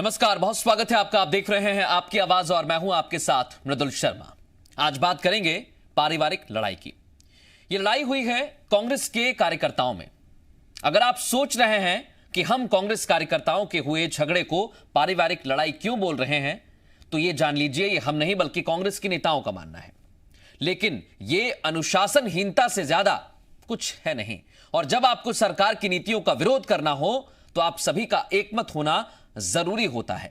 नमस्कार, बहुत स्वागत है आपका। आप देख रहे हैं आपकी आवाज और मैं हूं आपके साथ मृदुल शर्मा। आज बात करेंगे पारिवारिक लड़ाई की। यह लड़ाई हुई है कांग्रेस के कार्यकर्ताओं में। अगर आप सोच रहे हैं कि हम कांग्रेस कार्यकर्ताओं के हुए झगड़े को पारिवारिक लड़ाई क्यों बोल रहे हैं, तो यह जान लीजिए ये हम नहीं बल्कि कांग्रेस के नेताओं का मानना है। लेकिन यह अनुशासनहीनता से ज्यादा कुछ है नहीं। और जब आपको सरकार की नीतियों का विरोध करना हो तो आप सभी का एकमत होना जरूरी होता है।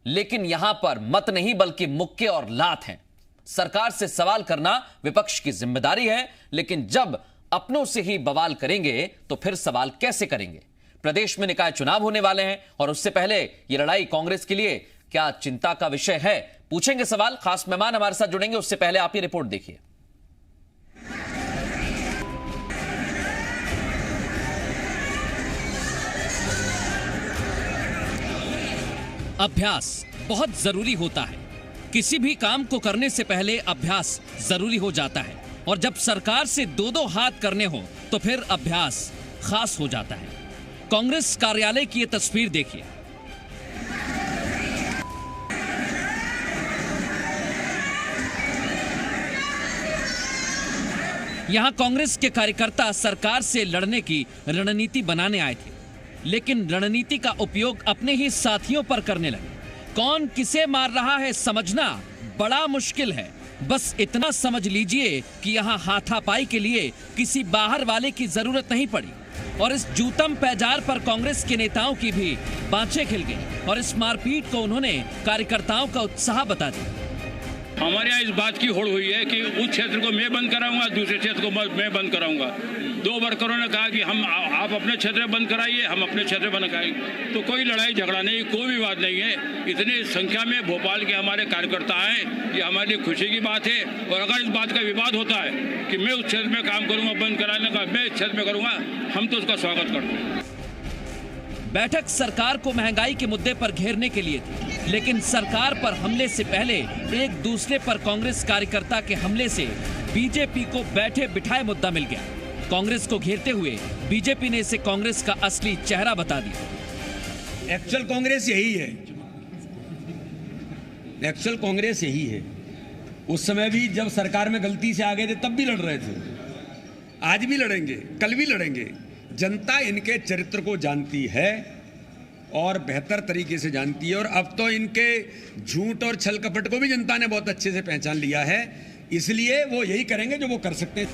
लेकिन यहां पर मत नहीं बल्कि मुक्के और लात हैं। सरकार से सवाल करना विपक्ष की जिम्मेदारी है, लेकिन जब अपनों से ही बवाल करेंगे तो फिर सवाल कैसे करेंगे। प्रदेश में निकाय चुनाव होने वाले हैं और उससे पहले यह लड़ाई कांग्रेस के लिए क्या चिंता का विषय है, पूछेंगे सवाल। खास मेहमान हमारे साथ जुड़ेंगे, उससे पहले आप ये रिपोर्ट देखिए। अभ्यास बहुत जरूरी होता है। किसी भी काम को करने से पहले अभ्यास जरूरी हो जाता है, और जब सरकार से दो दो हाथ करने हो तो फिर अभ्यास खास हो जाता है। कांग्रेस कार्यालय की यह तस्वीर देखिए। यहां कांग्रेस के कार्यकर्ता सरकार से लड़ने की रणनीति बनाने आए थे, लेकिन रणनीति का उपयोग अपने ही साथियों पर करने लगे। कौन किसे मार रहा है समझना बड़ा मुश्किल है। बस इतना समझ लीजिए कि यहां हाथापाई के लिए किसी बाहर वाले की जरूरत नहीं पड़ी, और इस जूतम पैजार पर कांग्रेस के नेताओं की भी बाँछें खिल गई और इस मारपीट को उन्होंने कार्यकर्ताओं का उत्साह बता दिया। हमारे यहाँ इस बात की होड़ हुई है कि उस क्षेत्र को मैं बंद कराऊंगा, दूसरे क्षेत्र को मैं बंद कराऊंगा। दो वर्करों ने कहा कि आप अपने क्षेत्र बंद कराइए, हम अपने क्षेत्र बंद कराएंगे। तो कोई लड़ाई झगड़ा नहीं, कोई विवाद नहीं है। इतनी संख्या में भोपाल के हमारे कार्यकर्ता हैं, ये हमारे लिए खुशी की बात है। और अगर इस बात का विवाद होता है कि मैं उस क्षेत्र में काम करूँगा बंद कराने का, मैं इस क्षेत्र में करूँगा, हम तो उसका स्वागत करते हैं। बैठक सरकार को महंगाई के मुद्दे पर घेरने के लिए थी, लेकिन सरकार पर हमले से पहले एक दूसरे पर कांग्रेस कार्यकर्ता के हमले से बीजेपी को बैठे बिठाए मुद्दा मिल गया। कांग्रेस को घेरते हुए बीजेपी ने इसे कांग्रेस का असली चेहरा बता दिया। एक्चुअल कांग्रेस यही है, एक्चुअल कांग्रेस यही है। उस समय भी जब सरकार में गलती से आ गए थे तब भी लड़ रहे थे, आज भी लड़ेंगे, कल भी लड़ेंगे। जनता इनके चरित्र को जानती है और बेहतर तरीके से जानती है, और अब तो इनके झूठ और छल कपट को भी जनता ने बहुत अच्छे से पहचान लिया है। इसलिए वो यही करेंगे जो वो कर सकते हैं।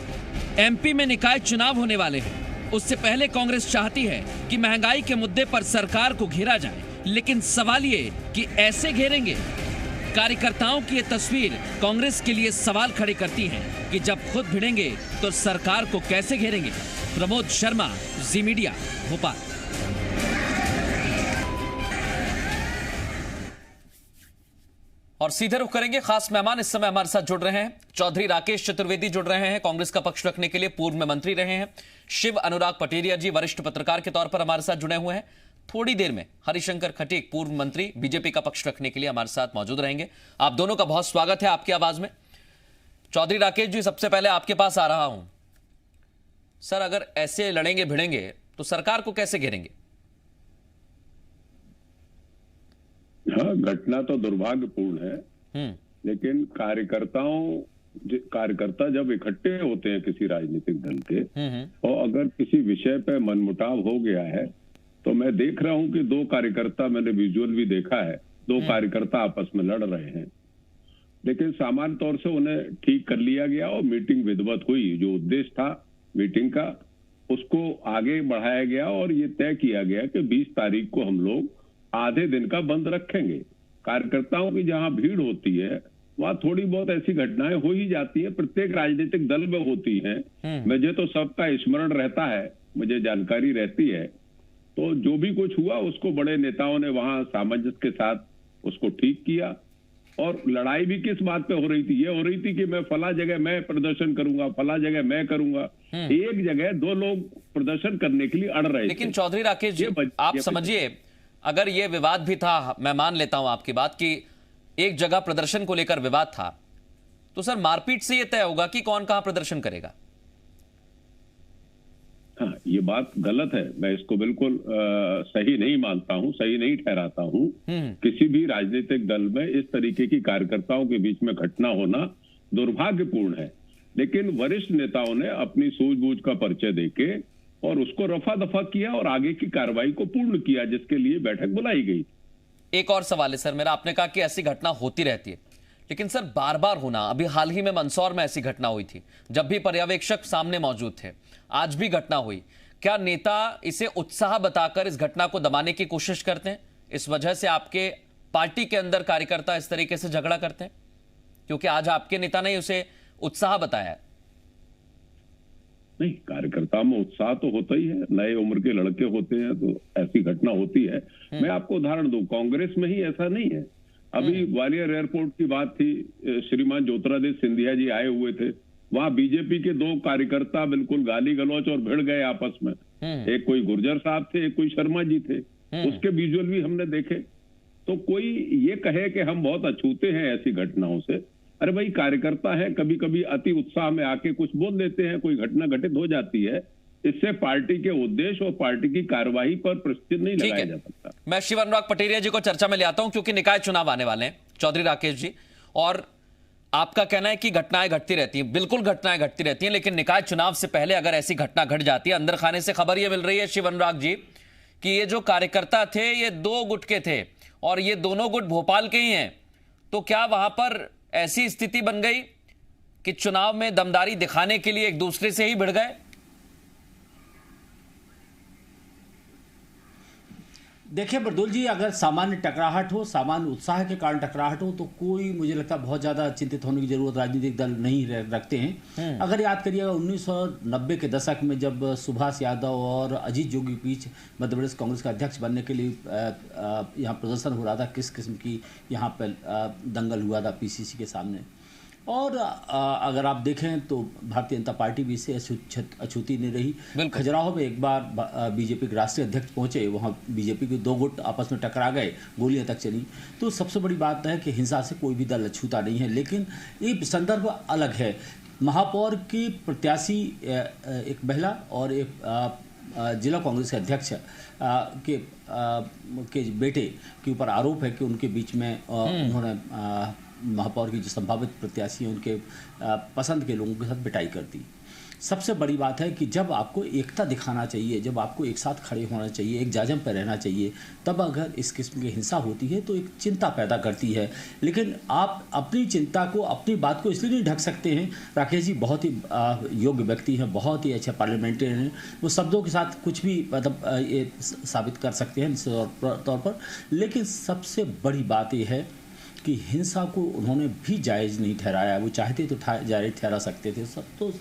एमपी में निकाय चुनाव होने वाले हैं। उससे पहले कांग्रेस चाहती है कि महंगाई के मुद्दे पर सरकार को घेरा जाए, लेकिन सवाल ये कि ऐसे घेरेंगे। कार्यकर्ताओं की ये तस्वीर कांग्रेस के लिए सवाल खड़े करती है कि जब खुद भिड़ेंगे तो सरकार को कैसे घेरेंगे। प्रमोद शर्मा, जी मीडिया, भोपाल। और सीधे रुख करेंगे, खास मेहमान इस समय हमारे साथ जुड़ रहे हैं। चौधरी राकेश चतुर्वेदी जुड़ रहे हैं, कांग्रेस का पक्ष रखने के लिए पूर्व में मंत्री रहे हैं। शिव अनुराग पटेरिया जी वरिष्ठ पत्रकार के तौर पर हमारे साथ जुड़े हुए हैं। थोड़ी देर में हरिशंकर खटीक पूर्व मंत्री बीजेपी का पक्ष रखने के लिए हमारे साथ मौजूद रहेंगे। आप दोनों का बहुत स्वागत है आपकी आवाज में। चौधरी राकेश जी, सबसे पहले आपके पास आ रहा हूं। सर, अगर ऐसे लड़ेंगे भिड़ेंगे तो सरकार को कैसे घेरेंगे? हाँ, घटना तो दुर्भाग्यपूर्ण है, लेकिन कार्यकर्ता जब इकट्ठे होते हैं किसी राजनीतिक दल के, और अगर किसी विषय पे मनमुटाव हो गया है, तो मैं देख रहा हूं कि दो कार्यकर्ता, मैंने विजुअल भी देखा है, दो कार्यकर्ता आपस में लड़ रहे हैं, लेकिन सामान्य तौर से उन्हें ठीक कर लिया गया और मीटिंग विधिवत हुई। जो उद्देश्य था मीटिंग का, उसको आगे बढ़ाया गया और ये तय किया गया कि 20 तारीख को हम लोग आधे दिन का बंद रखेंगे। कार्यकर्ताओं की जहां भीड़ होती है वहां थोड़ी बहुत ऐसी घटनाएं हो ही जाती है, प्रत्येक राजनीतिक दल में होती हैं। मुझे तो सबका स्मरण रहता है, मुझे जानकारी रहती है। तो जो भी कुछ हुआ उसको बड़े नेताओं ने वहां सामंजस्य के साथ उसको ठीक किया। और लड़ाई भी किस बात पे हो रही थी? ये हो रही थी कि मैं फला जगह मैं प्रदर्शन करूंगा, फला जगह मैं करूंगा। एक जगह दो लोग प्रदर्शन करने के लिए अड़ रहे थे। लेकिन चौधरी राकेश जी, आप समझिए, अगर ये विवाद भी था, मैं मान लेता हूं आपकी बात कि एक जगह प्रदर्शन को लेकर विवाद था, तो सर मारपीट से यह तय होगा कि कौन कहां प्रदर्शन करेगा। हाँ, ये बात गलत है। मैं इसको बिल्कुल सही नहीं मानता हूं, सही नहीं ठहराता हूं। किसी भी राजनीतिक दल में इस तरीके की कार्यकर्ताओं के बीच में घटना होना दुर्भाग्यपूर्ण है। लेकिन वरिष्ठ नेताओं ने अपनी सूझबूझ का परिचय देके और उसको रफा दफा किया और आगे की कार्रवाई को पूर्ण किया, जिसके लिए बैठक बुलाई गई। एक और सवाल है सर मेरा, आपने कहा कि ऐसी घटना होती रहती है, लेकिन सर बार बार होना, अभी हाल ही में मंदसौर में ऐसी घटना हुई थी जब भी पर्यवेक्षक सामने मौजूद थे, आज भी घटना हुई। क्या नेता इसे उत्साह बताकर इस घटना को दबाने की कोशिश करते हैं? इस वजह से आपके पार्टी के अंदर कार्यकर्ता इस तरीके से झगड़ा करते हैं, क्योंकि आज आपके नेता ने उसे उत्साह बताया है। नहीं, कार्यकर्ता में उत्साह तो होता ही है, नए उम्र के लड़के होते हैं तो ऐसी घटना होती है। मैं आपको उदाहरण दूं, कांग्रेस में ही ऐसा नहीं है। अभी ग्वालियर एयरपोर्ट की बात थी, श्रीमान ज्योतिरादित्य सिंधिया जी आए हुए थे, वहां बीजेपी के 2 कार्यकर्ता बिल्कुल गाली गलौच और भिड़ गए आपस में। एक कोई गुर्जर साहब थे, एक कोई शर्मा जी थे, उसके विजुअल भी हमने देखे। तो कोई ये कहे कि हम बहुत अछूते हैं ऐसी घटनाओं से, अरे भाई कार्यकर्ता है, कभी कभी अति उत्साह में आके कुछ बोल देते हैं, कोई घटना घटित हो जाती है, इससे पार्टी के उद्देश्य और पार्टी की कार्यवाही पर प्रश्न नहीं लगाया जा सकता। मैं शिव अनुराग पटेरिया जी को चर्चा में ले आता हूं, क्योंकि निकाय चुनाव आने वाले हैं चौधरी राकेश जी, और आपका कहना है कि घटनाएं घटती रहती हैं, बिल्कुल घटनाएं घटती रहती हैं, लेकिन निकाय चुनाव से पहले अगर ऐसी घटना घट जाती है, अंदर खाने से खबर यह मिल रही है शिव अनुराग जी कि ये जो कार्यकर्ता थे ये 2 गुट के थे और ये दोनों गुट भोपाल के ही हैं, तो क्या वहां पर ऐसी स्थिति बन गई कि चुनाव में दमदारी दिखाने के लिए एक दूसरे से ही भिड़ गए? देखिए बरदुल जी, अगर सामान्य टकराहट हो, सामान्य उत्साह के कारण टकराहट हो, तो कोई मुझे लगता है बहुत ज़्यादा चिंतित होने की जरूरत राजनीतिक दल नहीं रखते हैं। अगर याद करिएगा 1990 के दशक में जब सुभाष यादव और अजीत जोगी के बीच मध्य प्रदेश कांग्रेस का अध्यक्ष बनने के लिए यहाँ प्रदर्शन हो रहा था, किस किस्म की यहाँ पर दंगल हुआ था पीसीसी के सामने, और अगर आप देखें तो भारतीय जनता पार्टी भी इससे अछूती नहीं रही। खजुराहो में एक बार बीजेपी के राष्ट्रीय अध्यक्ष पहुंचे, वहां बीजेपी के 2 गुट आपस में टकरा गए, गोलियां तक चली। तो सबसे बड़ी बात है कि हिंसा से कोई भी दल अछूता नहीं है, लेकिन ये संदर्भ अलग है। महापौर की प्रत्याशी एक महिला और एक जिला कांग्रेस के अध्यक्ष के बेटे के ऊपर आरोप है कि उनके बीच में उन्होंने महापौर की जो संभावित प्रत्याशी हैं उनके पसंद के लोगों के साथ पिटाई कर दी। सबसे बड़ी बात है कि जब आपको एकता दिखाना चाहिए, जब आपको एक साथ खड़े होना चाहिए, एक जाजम पर रहना चाहिए, तब अगर इस किस्म की हिंसा होती है तो एक चिंता पैदा करती है। लेकिन आप अपनी चिंता को, अपनी बात को इसलिए नहीं ढक सकते हैं। राकेश जी बहुत ही योग्य व्यक्ति हैं, बहुत ही अच्छे पार्लियामेंटेरियन हैं, वो शब्दों के साथ कुछ भी मतलब ये साबित कर सकते हैं निश्चित तौर पर। लेकिन सबसे बड़ी बात यह है कि हिंसा को उन्होंने भी जायज़ नहीं ठहराया। वो चाहते तो जायज़ ठहरा सकते थे सब। तो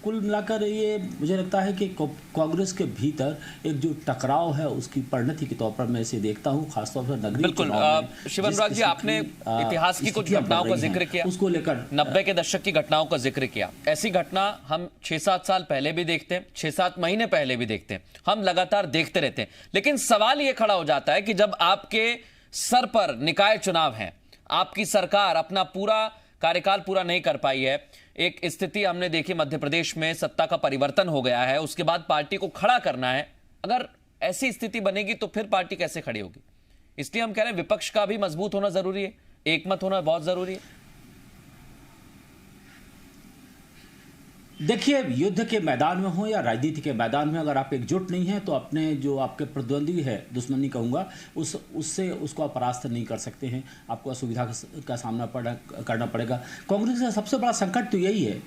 कुल मिलाकर ये मुझे लगता है कि कांग्रेस के भीतर एक जो टकराव है उसकी परिणति के तौर पर मैं इसे देखता हूँ, खासतौर पर नगरीय चुनाव में। शिव अनुराग जी, आपने इतिहास की कुछ घटनाओं का जिक्र किया, उसको लेकर 90 के दशक की घटनाओं का जिक्र किया। ऐसी घटना हम 6-7 साल पहले भी देखते हैं, 6-7 महीने पहले भी देखते हैं, हम लगातार देखते रहते हैं। लेकिन सवाल ये खड़ा हो जाता है कि जब आपके सर पर निकाय चुनाव है, आपकी सरकार अपना पूरा कार्यकाल पूरा नहीं कर पाई है, एक स्थिति हमने देखी मध्य प्रदेश में, सत्ता का परिवर्तन हो गया है, उसके बाद पार्टी को खड़ा करना है। अगर ऐसी स्थिति बनेगी तो फिर पार्टी कैसे खड़ी होगी? इसलिए हम कह रहे हैं विपक्ष का भी मजबूत होना जरूरी है, एकमत होना बहुत जरूरी है। देखिए, युद्ध के मैदान में हो या राजनीति के मैदान में, अगर आप एकजुट नहीं हैं तो अपने जो आपके प्रतिद्वंदी है, दुश्मनी कहूँगा, उसको आप परास्त नहीं कर सकते हैं। आपको असुविधा का सामना करना पड़ेगा। कांग्रेस का सबसे बड़ा संकट तो यही है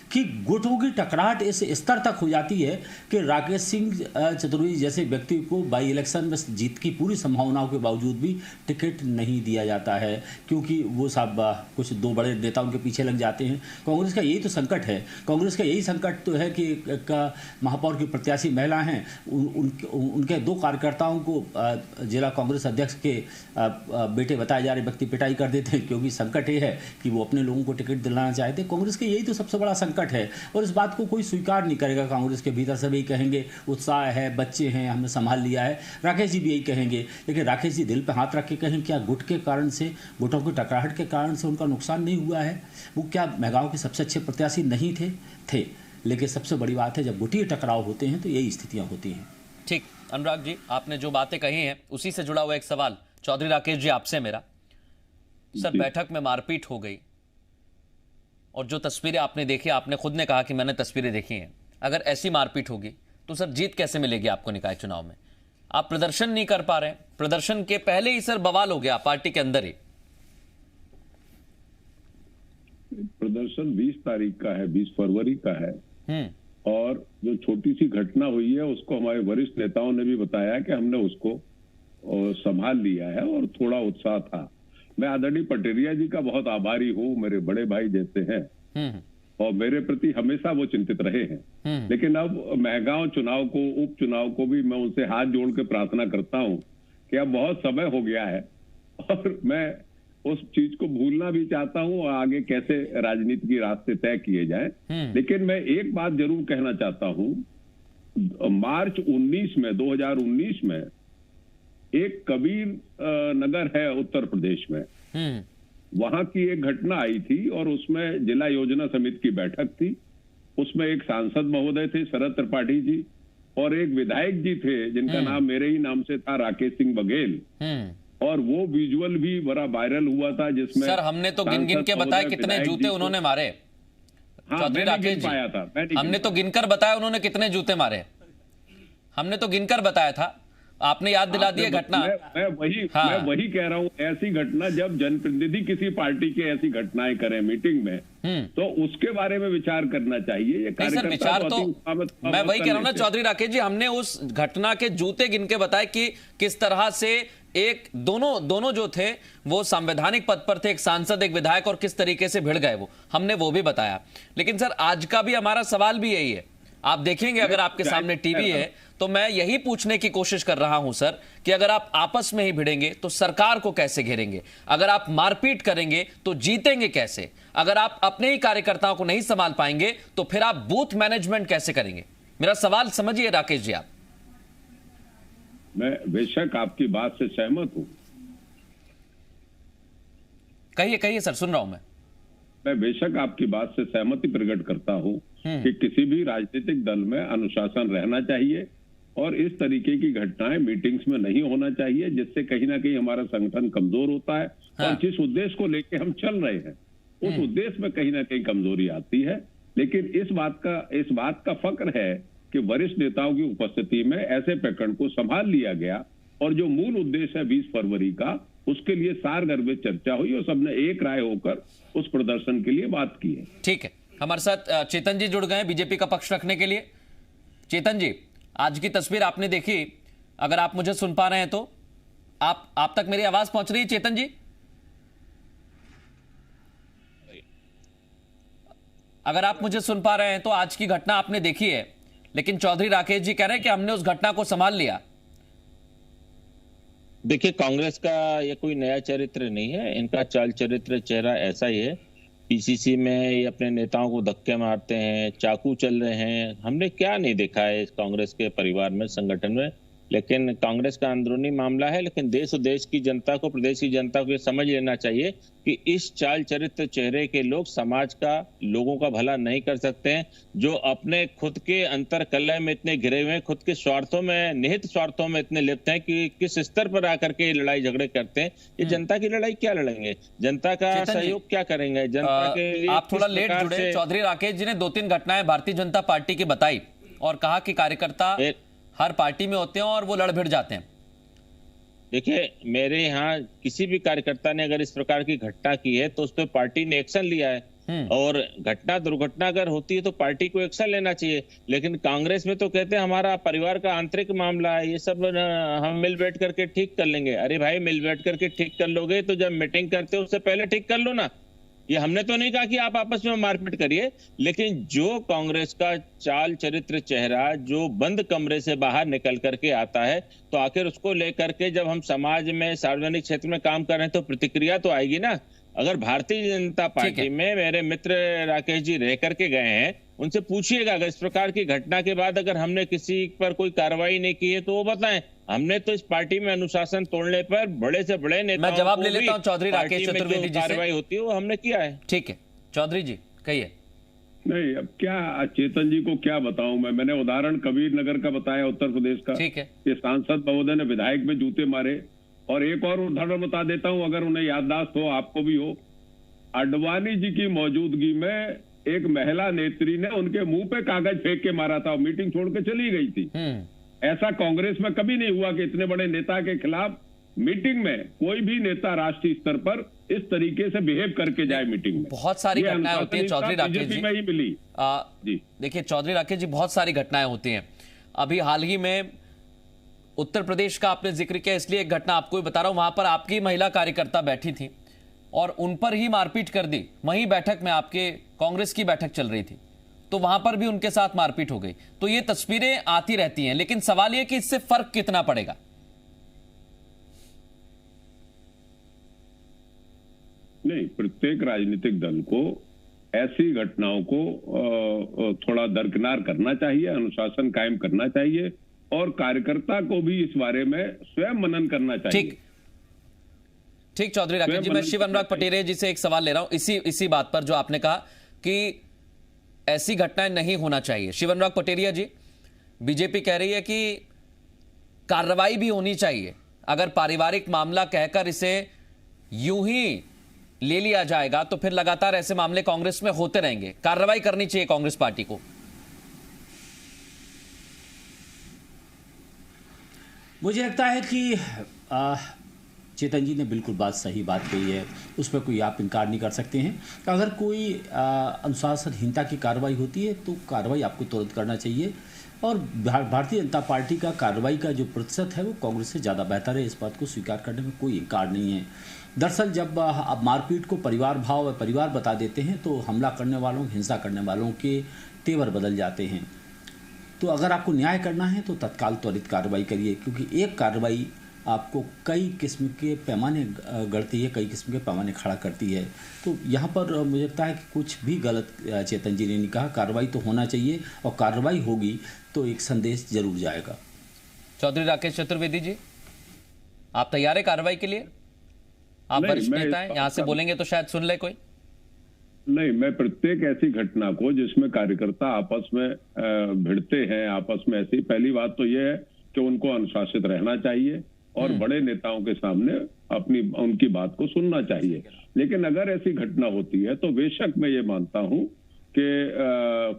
कि गुटों की टकराहट इस स्तर तक हो जाती है कि राकेश सिंह चतुर्वेदी जैसे व्यक्ति को बाई इलेक्शन में जीत की पूरी संभावनाओं के बावजूद भी टिकट नहीं दिया जाता है, क्योंकि वो सब कुछ 2 बड़े नेता उनके पीछे लग जाते हैं। कांग्रेस का यही तो संकट है। कांग्रेस का यही संकट तो है कि महापौर की प्रत्याशी महिला हैं, उनके 2 कार्यकर्ताओं को जिला कांग्रेस अध्यक्ष के बेटे बताए जा रहे व्यक्ति पिटाई कर देते हैं, क्योंकि संकट ये है कि वो अपने लोगों को टिकट दिलाना चाहते। कांग्रेस का यही तो सबसे बड़ा संकट है, और इस बात को कोई स्वीकार नहीं करेगा। कांग्रेस के भीतर सभी कहेंगे उत्साह है, बच्चे हैं, हमने संभाल लिया है। राकेश जी भी यही कहेंगे, लेकिन राकेश जी दिल पे हाथ रख के कहें, क्या गुट के कारण से, गुटों की टकराहट के कारण से उनका नुकसान नहीं हुआ है? वो क्या मेहगांव के सबसे अच्छे प्रत्याशी नहीं थे? लेकिन सबसे बड़ी बात है जब गुटी टकराव होते हैं तो यही स्थितियां होती हैं। ठीक, अनुराग जी, आपने जो बातें कही हैं उसी से जुड़ा हुआ एक सवाल चौधरी राकेश जी आपसे मेरा। सर, बैठक में मारपीट हो गई और जो तस्वीरें आपने देखी, आपने खुद ने कहा कि मैंने तस्वीरें देखी हैं, अगर ऐसी मारपीट होगी तो सर जीत कैसे मिलेगी आपको निकाय चुनाव में? आप प्रदर्शन नहीं कर पा रहे हैं, प्रदर्शन के पहले ही सर बवाल हो गया पार्टी के अंदर ही। प्रदर्शन 20 तारीख का है, 20 फरवरी का है, और जो छोटी सी घटना हुई है उसको हमारे वरिष्ठ नेताओं ने भी बताया कि हमने उसको संभाल लिया है और थोड़ा उत्साह था। मैं आदरणीय पटेरिया जी का बहुत आभारी हूँ, मेरे बड़े भाई जैसे हैं और मेरे प्रति हमेशा वो चिंतित रहे हैं। लेकिन अब महगांव चुनाव को, उपचुनाव को भी मैं उनसे हाथ जोड़ के प्रार्थना करता हूँ कि अब बहुत समय हो गया है और मैं उस चीज को भूलना भी चाहता हूँ और आगे कैसे राजनीति की रास्ते तय किए जाएं। लेकिन मैं एक बात जरूर कहना चाहता हूँ, मार्च 2019 में एक कबीर नगर है उत्तर प्रदेश में, वहां की एक घटना आई थी और उसमें जिला योजना समिति की बैठक थी। उसमें एक सांसद महोदय थे शरद त्रिपाठी जी और एक विधायक जी थे जिनका नाम मेरे ही नाम से था, राकेश सिंह बघेल, और वो विजुअल भी बड़ा वायरल हुआ था जिसमें सर हमने तो गिन गिन के बताया कितने जूते उन्होंने मारे। चौधरी राकेश जी, हमने तो गिनकर बताया उन्होंने कितने जूते मारे, हमने तो गिनकर बताया था, आपने याद दिला दिया घटना। मैं वही कह रहा हूँ, ऐसी घटना जब जनप्रतिनिधि किसी पार्टी के ऐसी घटनाएं करें मीटिंग में तो उसके बारे में विचार करना चाहिए। ये सर विचार तो मैं वही कह रहा हूँ ना चौधरी राकेश जी, हमने उस घटना के जूते गिन के बताए कि किस तरह से एक दोनों जो थे वो संवैधानिक पद पर थे, एक सांसद एक विधायक, और किस तरीके से भिड़ गए हमने वो भी बताया। लेकिन सर आज का भी हमारा सवाल भी यही है, आप देखेंगे अगर आपके सामने टीवी है तो मैं यही पूछने की कोशिश कर रहा हूं सर कि अगर आप आपस में ही भिड़ेंगे तो सरकार को कैसे घेरेंगे? अगर आप मारपीट करेंगे तो जीतेंगे कैसे? अगर आप अपने ही कार्यकर्ताओं को नहीं संभाल पाएंगे तो फिर आप बूथ मैनेजमेंट कैसे करेंगे? मेरा सवाल समझिए राकेश जी आप। मैं बेशक आपकी बात से सहमत हूं। कहिए सर, सुन रहा हूं मैं बेशक आपकी बात से सहमति प्रकट करता हूं कि किसी भी राजनीतिक दल में अनुशासन रहना चाहिए और इस तरीके की घटनाएं मीटिंग्स में नहीं होना चाहिए, जिससे कहीं ना कहीं हमारा संगठन कमजोर होता है। और जिस उद्देश्य को लेकर हम चल रहे हैं उस उद्देश्य में कहीं ना कहीं कमजोरी आती है। लेकिन इस बात का फक्र है कि वरिष्ठ नेताओं की उपस्थिति में ऐसे प्रकरण को संभाल लिया गया और जो मूल उद्देश्य है 20 फरवरी का, उसके लिए सारगर्भित चर्चा हुई और सबने एक राय होकर उस प्रदर्शन के लिए बात की है। ठीक है, हमारे साथ चेतन जी जुड़ गए बीजेपी का पक्ष रखने के लिए। चेतन जी, आज की तस्वीर आपने देखी, अगर आप मुझे सुन पा रहे हैं तो आप तक मेरी आवाज पहुंच रही है चेतन जी? अगर आप मुझे सुन पा रहे हैं तो आज की घटना आपने देखी है, लेकिन चौधरी राकेश जी कह रहे हैं कि हमने उस घटना को संभाल लिया। देखिए, कांग्रेस का ये कोई नया चरित्र नहीं है, इनका चाल चरित्र चेहरा ऐसा ही है। पीसीसी में ये अपने नेताओं को धक्के मारते हैं, चाकू चल रहे हैं, हमने क्या नहीं देखा है इस कांग्रेस के परिवार में, संगठन में। लेकिन कांग्रेस का अंदरूनी मामला है, लेकिन देश और देश की जनता को, प्रदेश की जनता को ये समझ लेना चाहिए कि इस चाल चरित्र चेहरे के लोग समाज का, लोगों का भला नहीं कर सकते हैं। जो अपने खुद के अंतर कलह में इतने घिरे हुए हैं, खुद के स्वार्थों में, निहित स्वार्थों में इतने लिप्त हैं कि किस स्तर पर आकर के लड़ाई झगड़े करते हैं। ये जनता की लड़ाई क्या लड़ेंगे? जनता का सहयोग क्या करेंगे? जनता के लिए आप थोड़ा लेट जुड़े। चौधरी राकेश जी ने 2-3 घटनाएं भारतीय जनता पार्टी की बताई और कहा कि कार्यकर्ता हर पार्टी में होते हैं और वो लड़ भिड़ जाते हैं। देखिए, मेरे यहाँ किसी भी कार्यकर्ता ने अगर इस प्रकार की घटना की है तो उस पर पार्टी ने एक्शन लिया है और दुर्घटना अगर होती है तो पार्टी को एक्शन लेना चाहिए। लेकिन कांग्रेस में तो कहते हैं हमारा परिवार का आंतरिक मामला है, ये सब हम मिल बैठ करके ठीक कर लेंगे। अरे भाई, मिल बैठ करके ठीक कर लोगे तो जब मीटिंग करते हो उससे पहले ठीक कर लो ना। ये हमने तो नहीं कहा कि आप आपस में मारपीट करिए, लेकिन जो कांग्रेस का चाल चरित्र चेहरा जो बंद कमरे से बाहर निकल करके आता है तो आखिर उसको लेकर के जब हम समाज में, सार्वजनिक क्षेत्र में काम कर रहे हैं तो प्रतिक्रिया तो आएगी ना। अगर भारतीय जनता पार्टी में मेरे मित्र राकेश जी रह करके गए हैं, उनसे पूछिएगा अगर इस प्रकार की घटना के बाद अगर हमने किसी पर कोई कार्रवाई नहीं की है तो वो बताएं। हमने तो इस पार्टी में अनुशासन तोड़ने पर बड़े से बड़े नेताओं मैं जवाब ले लेता हूं चौधरी राकेश चतुर्वेदी जी से, कार्रवाई होती है वो हमने किया है। ठीक है चौधरी जी, कहिए। नहीं, अब क्या चेतन जी को क्या बताऊं मैंने उदाहरण कबीर नगर का बताया, उत्तर प्रदेश का। ठीक है। ये सांसद महोदय ने विधायक में जूते मारे। और एक और उदाहरण बता देता हूं, अगर उन्हें याददाश्त हो, आपको भी हो। आडवाणी जी की मौजूदगी में एक महिला नेत्री ने उनके मुंह पे कागज फेंक के मारा था और मीटिंग छोड़ के चली गई थी। ऐसा कांग्रेस में कभी नहीं हुआ कि इतने बड़े नेता के खिलाफ मीटिंग में कोई भी नेता राष्ट्रीय स्तर पर इस तरीके से बिहेव करके जाए मीटिंग में। बहुत सारी घटनाएं होती हैं चौधरी राकेश जी। में ही मिली जी। देखिए चौधरी राकेश जी, बहुत सारी घटनाएं होती हैं। अभी हाल ही में उत्तर प्रदेश का आपने जिक्र किया, इसलिए एक घटना आपको भी बता रहा हूं। वहां पर आपकी महिला कार्यकर्ता बैठी थी और उन पर ही मारपीट कर दी। वहीं बैठक में आपके कांग्रेस की बैठक चल रही थी, तो वहां पर भी उनके साथ मारपीट हो गई। तो ये तस्वीरें आती रहती हैं, लेकिन सवाल यह कि इससे फर्क कितना पड़ेगा? नहीं, प्रत्येक राजनीतिक दल को ऐसी घटनाओं को थोड़ा दरकिनार करना चाहिए, अनुशासन कायम करना चाहिए और कार्यकर्ता को भी इस बारे में स्वयं मनन करना चाहिए। ठीक चौधरी राकेश जी, मैं शिव अनुराग पटेरिया जी से एक सवाल ले रहा हूं इसी बात पर, जो आपने कहा कि ऐसी घटनाएं नहीं होना चाहिए। शिव अनुराग पटेरिया जी, बीजेपी कह रही है कि कार्रवाई भी होनी चाहिए। अगर पारिवारिक मामला कहकर इसे यूं ही ले लिया जाएगा तो फिर लगातार ऐसे मामले कांग्रेस में होते रहेंगे। कार्रवाई करनी चाहिए कांग्रेस पार्टी को। मुझे लगता है कि चेतन जी ने बिल्कुल सही बात कही है, उस पर कोई आप इनकार नहीं कर सकते हैं। अगर कोई अनुशासनहीनता की कार्रवाई होती है तो कार्रवाई आपको तुरंत करना चाहिए। और भारतीय जनता पार्टी का कार्रवाई का जो प्रतिशत है वो कांग्रेस से ज़्यादा बेहतर है, इस बात को स्वीकार करने में कोई इनकार नहीं है। दरअसल जब आप मारपीट को परिवार भाव और परिवार बता देते हैं तो हमला करने वालों, हिंसा करने वालों के तेवर बदल जाते हैं। तो अगर आपको न्याय करना है तो तत्काल त्वरित कार्रवाई करिए, क्योंकि एक कार्रवाई आपको कई किस्म के पैमाने गढ़ती है, कई किस्म के पैमाने खड़ा करती है। तो यहाँ पर मुझे लगता है कि कुछ भी गलत चेतन जी ने नहीं कहा। कार्रवाई तो होना चाहिए और कार्रवाई होगी तो एक संदेश जरूर जाएगा। चौधरी राकेश चतुर्वेदी जी, आप तैयार है कार्रवाई के लिए? आप वरिष्ठ नेता हैं, यहां से बोलेंगे तो शायद सुन ले कोई। नहीं, मैं प्रत्येक ऐसी घटना को जिसमें कार्यकर्ता आपस में भिड़ते हैं, आपस में ऐसी, पहली बात तो यह है कि उनको अनुशासित रहना चाहिए और बड़े नेताओं के सामने उनकी बात को सुनना चाहिए। लेकिन अगर ऐसी घटना होती है तो बेशक मैं ये मानता हूं कि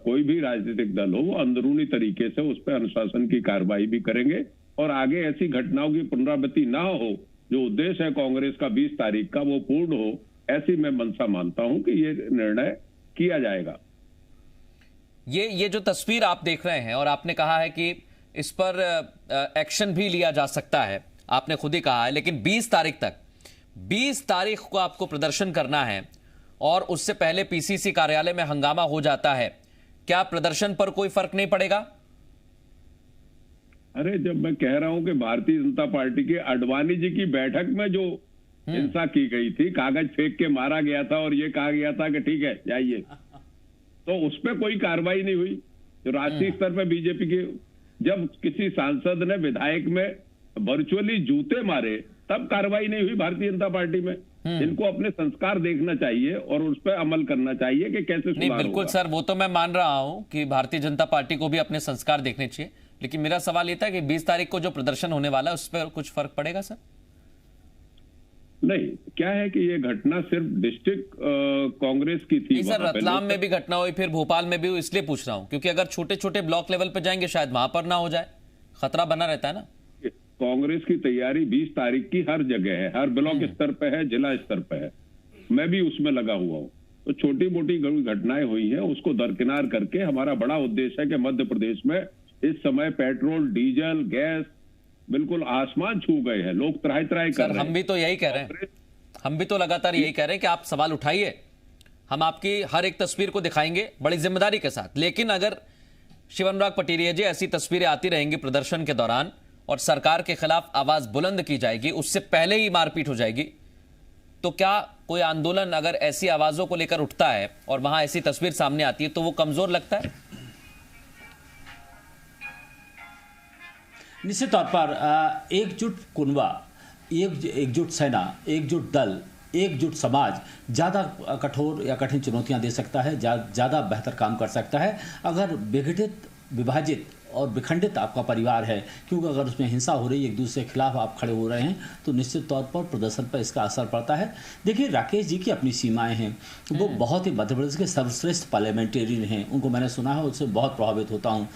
कोई भी राजनीतिक दल हो वो अंदरूनी तरीके से उस पर अनुशासन की कार्रवाई भी करेंगे और आगे ऐसी घटनाओं की पुनरावृत्ति ना हो। जो उद्देश्य है कांग्रेस का 20 तारीख का वो पूर्ण हो, ऐसी मैं मनसा मानता हूं कि ये निर्णय किया जाएगा। ये जो तस्वीर आप देख रहे हैं और आपने कहा है कि इस पर एक्शन भी लिया जा सकता है, आपने खुद ही कहा है, लेकिन 20 तारीख को आपको प्रदर्शन करना है और उससे पहले पीसीसी कार्यालय में हंगामा हो जाता है। क्या प्रदर्शन पर कोई फर्क नहीं पड़ेगा? अरे, जब मैं कह रहा हूं कि भारतीय जनता पार्टी के आडवाणी जी की बैठक में जो हिंसा की गई थी, कागज फेंक के मारा गया था और ये कहा गया था कि ठीक है जाइए, तो उस पर कोई कार्रवाई नहीं हुई। जो राष्ट्रीय स्तर पर बीजेपी के जब किसी सांसद ने विधायक में वर्चुअली जूते मारे तब कार्रवाई नहीं हुई भारतीय जनता पार्टी में। इनको अपने संस्कार देखना चाहिए और उस पर अमल करना चाहिए कि कैसे सुधार होगा। बिल्कुल सर, वो तो मैं मान रहा हूं कि भारतीय जनता पार्टी को भी अपने संस्कार देखने चाहिए, लेकिन मेरा सवाल ये था कि 20 तारीख को जो प्रदर्शन होने वाला है उस पर कुछ फर्क पड़ेगा सर? नहीं, क्या है कि ये घटना सिर्फ डिस्ट्रिक्ट कांग्रेस की थी। सर, रतलाम में भी घटना हुई, फिर भोपाल में भी हुई, इसलिए पूछ रहा हूं क्योंकि अगर छोटे छोटे ब्लॉक लेवल पे जाएंगे शायद वहां पर ना हो जाए, खतरा बना रहता है ना। कांग्रेस की तैयारी 20 तारीख की हर जगह है, हर ब्लॉक स्तर पे है, जिला स्तर पे है, मैं भी उसमें लगा हुआ हूं। तो छोटी मोटी घटनाएं हुई हैं उसको दरकिनार करके हमारा बड़ा उद्देश्य है कि मध्य प्रदेश में इस समय पेट्रोल, डीजल, गैस बिल्कुल आसमान छू गए हैं, लोग त्राही त्राही कर रहे हैं। हम भी तो यही कह रहे हैं, हम भी तो लगातार यही कह रहे हैं कि आप सवाल उठाइए, हम आपकी हर एक तस्वीर को दिखाएंगे बड़ी जिम्मेदारी के साथ। लेकिन अगर शिव अनुराग पटेरिया जी ऐसी तस्वीरें आती रहेंगी प्रदर्शन के दौरान और सरकार के खिलाफ आवाज बुलंद की जाएगी, उससे पहले ही मारपीट हो जाएगी, तो क्या कोई आंदोलन अगर ऐसी आवाजों को लेकर उठता है और वहां ऐसी तस्वीर सामने आती है तो वो कमजोर लगता है? निश्चित तौर पर एकजुट कुनबा, एकजुट सेना, एकजुट दल एकजुट समाज ज़्यादा कठोर या कठिन चुनौतियां दे सकता है, ज़्यादा बेहतर काम कर सकता है। अगर विघटित, विभाजित और विखंडित आपका परिवार है, क्योंकि अगर उसमें हिंसा हो रही है, एक दूसरे के खिलाफ आप खड़े हो रहे हैं, तो निश्चित तौर पर प्रदर्शन पर इसका असर पड़ता है। देखिए, राकेश जी की अपनी सीमाएं हैं, वो बहुत ही मध्य प्रदेश के सर्वश्रेष्ठ पार्लियामेंटेरियन हैं, उनको मैंने सुना है, उससे बहुत प्रभावित होता हूँ।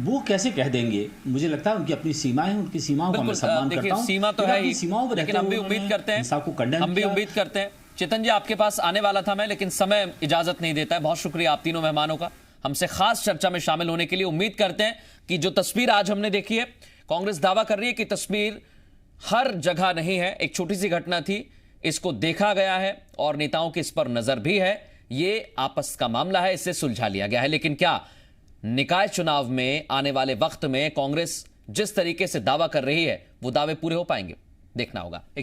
वो कैसे कह देंगे? मुझे लगता है उनकी अपनी सीमाएं हैं, उनकी सीमाओं का मैं सम्मान करता हूँ। सीमा तो है ही, सीमाओं पर लेकिन हम भी उम्मीद करते हैं, हम भी उम्मीद करते हैं। चेतन जी, आपके पास आने वाला था मैं, लेकिन समय इजाजत नहीं देता है। बहुत शुक्रिया आप तीनों मेहमानों का हमसे खास चर्चा में शामिल होने के लिए। उम्मीद करते हैं कि जो तस्वीर आज हमने देखी है, कांग्रेस दावा कर रही है कि तस्वीर हर जगह नहीं है, एक छोटी सी घटना थी, इसको देखा गया है और नेताओं की इस पर नजर भी है। ये आपस का मामला है, इसे सुलझा लिया गया है। लेकिन क्या निकाय चुनाव में आने वाले वक्त में कांग्रेस जिस तरीके से दावा कर रही है, वो दावे पूरे हो पाएंगे? देखना होगा।